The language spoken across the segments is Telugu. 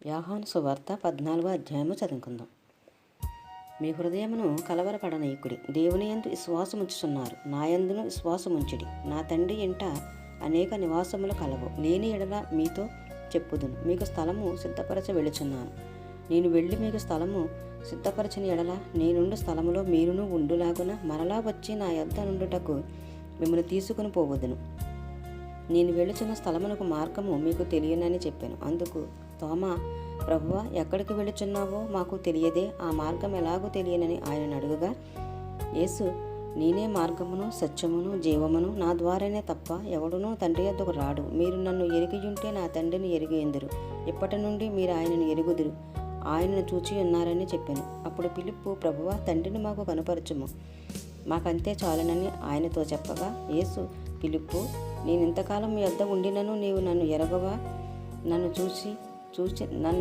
యోహాను సువార్త 14వ అధ్యాయము చదువుకుందాం. మీ హృదయమును కలవరపడనీయకుడి. దేవుని యందు విశ్వాసముంచుచున్నారు, నా యందును విశ్వాసముంచుడి. నా తండ్రి ఇంట అనేక నివాసములు కలవు. లేని ఎడల మీతో చెప్పుదును. మీకు స్థలము సిద్ధపరచ వెళుచున్నాను. నేను వెళ్ళి మీకు స్థలము సిద్ధపరచని ఎడల నేనుండు స్థలములో మీరును ఉండులాగున మరలా వచ్చి నా యొద్ద నుండుటకు మిమ్మల్ని తీసుకుని పోవదును. నేను వెళుచున్న స్థలమునకు మార్గము మీకు తెలియనని చెప్పాను. అందుకు తోమా, ప్రభువా, ఎక్కడికి వెళుచున్నావో మాకు తెలియదే, ఆ మార్గం ఎలాగో తెలియనని ఆయన అడుగగా, యేసు, నేనే మార్గమును సత్యమును జీవమును, నా ద్వారానే తప్ప ఎవడునూ తండ్రి యొద్దకు రాడు. మీరు నన్ను ఎరిగియుంటే నా తండ్రిని ఎరిగియుందురు. ఇప్పటి నుండి మీరు ఆయనను ఎరుగుదురు, ఆయనను చూచి ఉన్నారని చెప్పాను. అప్పుడు ఫిలిప్పు, ప్రభువా, తండ్రిని మాకు కనుపరచుము, మాకంతే చాలునని ఆయనతో చెప్పగా, యేసు, ఫిలిప్పు, నేను ఇంతకాలం మీ వద్ద ఉండినను నీవు నన్ను ఎరగవా? నన్ను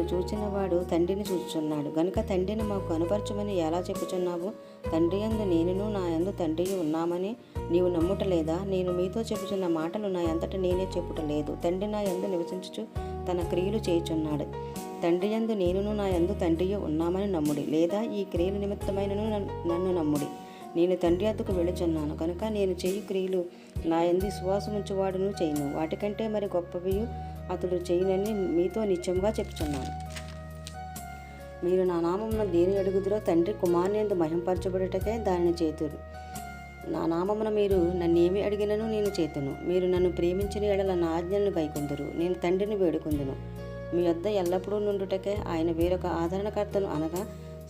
చూచిన వాడు తండ్రిని చూచుచున్నాడు. గనుక తండ్రిని మాకు కనుపరచమని ఎలా చెప్పుచున్నావు? తండ్రి యందు నేనును నా యందు తండ్రి ఉన్నామని నీవు నమ్ముటలేదా? నేను మీతో చెప్పుచున్న మాటలు నా అంతట నేనే చెప్పుటలేదు. తండ్రి నా యందు నివసించుచు తన క్రియలు చేయుచున్నాడు. తండ్రి యందు నేనును నా యందు తండ్రి ఉన్నామని నమ్ముడి, లేదా ఈ క్రియల నిమిత్తమైనను నన్ను నమ్ముడి. నేను తండ్రి వద్దకు వెళుచున్నాను కనుక నేను చేయు క్రియలు నా యందు విశ్వాసముంచువాడును చేయను. వాటికంటే మరి గొప్పవి అతడు చేయనని మీతో నిత్యంగా చెప్పుచున్నాను. మీరు నా నామమున దేని అడుగుదురో తండ్రి కుమారుని యందు మహింపరచబడుటకే దానిని చేతురు. నా నామమున మీరు నన్నేమి అడిగినను నేను చేతును. మీరు నన్ను ప్రేమించిన ఎడల నా ఆజ్ఞలను గైకొందురు. నేను తండ్రిని వేడుకొందును, మీ వద్ద ఎల్లప్పుడూ నుండుటకే ఆయన వేరొక ఆదరణకర్తను అనగా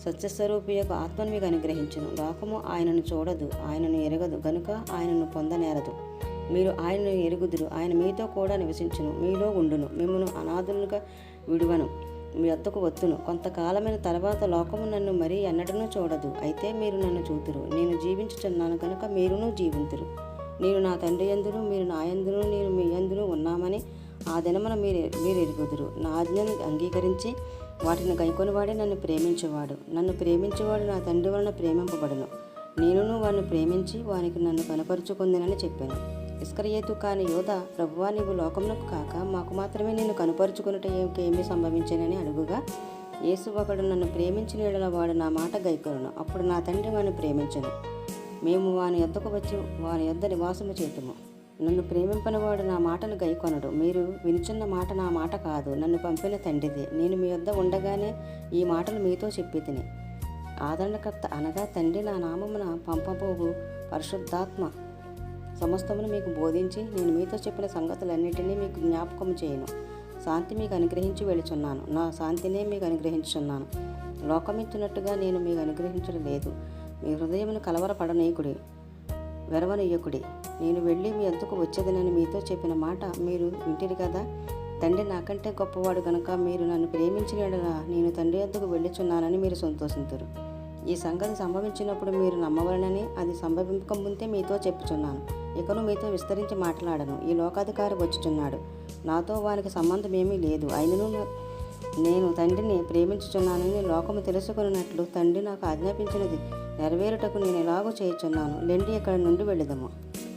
సత్యస్వరూపి యొక్క ఆత్మను మీకు అనుగ్రహించును. లోకము ఆయనను చూడదు, ఆయనను ఎరగదు, గనుక ఆయనను పొందనేరదు. మీరు ఆయనను ఎరుగుదురు, ఆయన మీతో కూడా నివసించును, మీలో ఉండును. మిమ్మల్ని అనాథులుగా విడువను, మీ వద్దకు వత్తును. కొంతకాలమైన తర్వాత లోకము నన్ను మరీ ఎన్నడనూ చూడదు, అయితే మీరు నన్ను చూతురు. నేను జీవించుచున్నాను కనుక మీరును జీవింతురు. నేను నా తండ్రి యందును మీరు నా యందును నేను మీ యందును ఉన్నామని ఆ దినమున మీరు ఎరుగుదురు. నా ఆజ్ఞను అంగీకరించి వాటిని గైకొనివాడే నన్ను ప్రేమించేవాడు. నన్ను ప్రేమించేవాడు నా తండ్రి వలన ప్రేమింపబడును. నేనును వాడిని ప్రేమించి వానికి నన్ను కనపరుచుకుందినని చెప్పాను. ఇస్కరియోతు కాని యోధ, ప్రభువా, నీవు లోకమునకు కాక మాకు మాత్రమే నేను కనపరుచుకున్నట ఏమి సంభవించానని అడుగుగా, యేసు, ఒకడు నన్ను ప్రేమించిన యెడల వాడు నా మాట గైకొనును. అప్పుడు నా తండ్రి వాడిని ప్రేమించను. మేము వాని యొద్దకు వచ్చి వాని యొద్ద నివాసము చేతుము. నన్ను ప్రేమింపనివాడు నా మాటలు గైకొనడు. మీరు వినుచున్న మాట నా మాట కాదు, నన్ను పంపిన తండ్రిదే. నేను మీ వద్ద ఉండగానే ఈ మాటలు మీతో చెప్పి తిని. ఆదరణకర్త అనగా తండ్రి నా నామమున పంపబోవు పరిశుద్ధాత్మ సమస్తమును మీకు బోధించి నేను మీతో చెప్పిన సంగతులన్నిటినీ మీకు జ్ఞాపకం చేయను. శాంతి మీకు అనుగ్రహించి వెళుచున్నాను, నా శాంతినే మీకు అనుగ్రహించుచున్నాను. లోకమిచ్చినట్టుగా నేను మీకు అనుగ్రహించడం లేదు. మీ హృదయమును కలవరపడనీయకుడి, వెరవనీయకుడి. నేను వెళ్ళి మీ వద్దకు వచ్చేదనని మీతో చెప్పిన మాట మీరు వింటిరి కదా. తండ్రి నాకంటే గొప్పవాడు గనుక మీరు నన్ను ప్రేమించిన యెడల నేను తండ్రి వద్దకు వెళ్ళుచున్నానని మీరు సంతోషింతురు. ఈ సంగతి సంభవించినప్పుడు మీరు నమ్మవలనని అది సంభవింపకముందే మీతో చెప్పుచున్నాను. ఇకను మీతో విస్తరించి మాట్లాడను. ఈ లోకాధికారి వచ్చుచున్నాడు, నాతో వానికి సంబంధం ఏమీ లేదు. అయినను నేను తండ్రిని ప్రేమించుచున్నానని లోకము తెలుసుకున్నట్లు తండ్రి నాకు ఆజ్ఞాపించినది నెరవేరుటకు నేను ఎలాగో చేయుచున్నాను. లెండి, ఇక్కడ నుండి వెళ్ళుదము.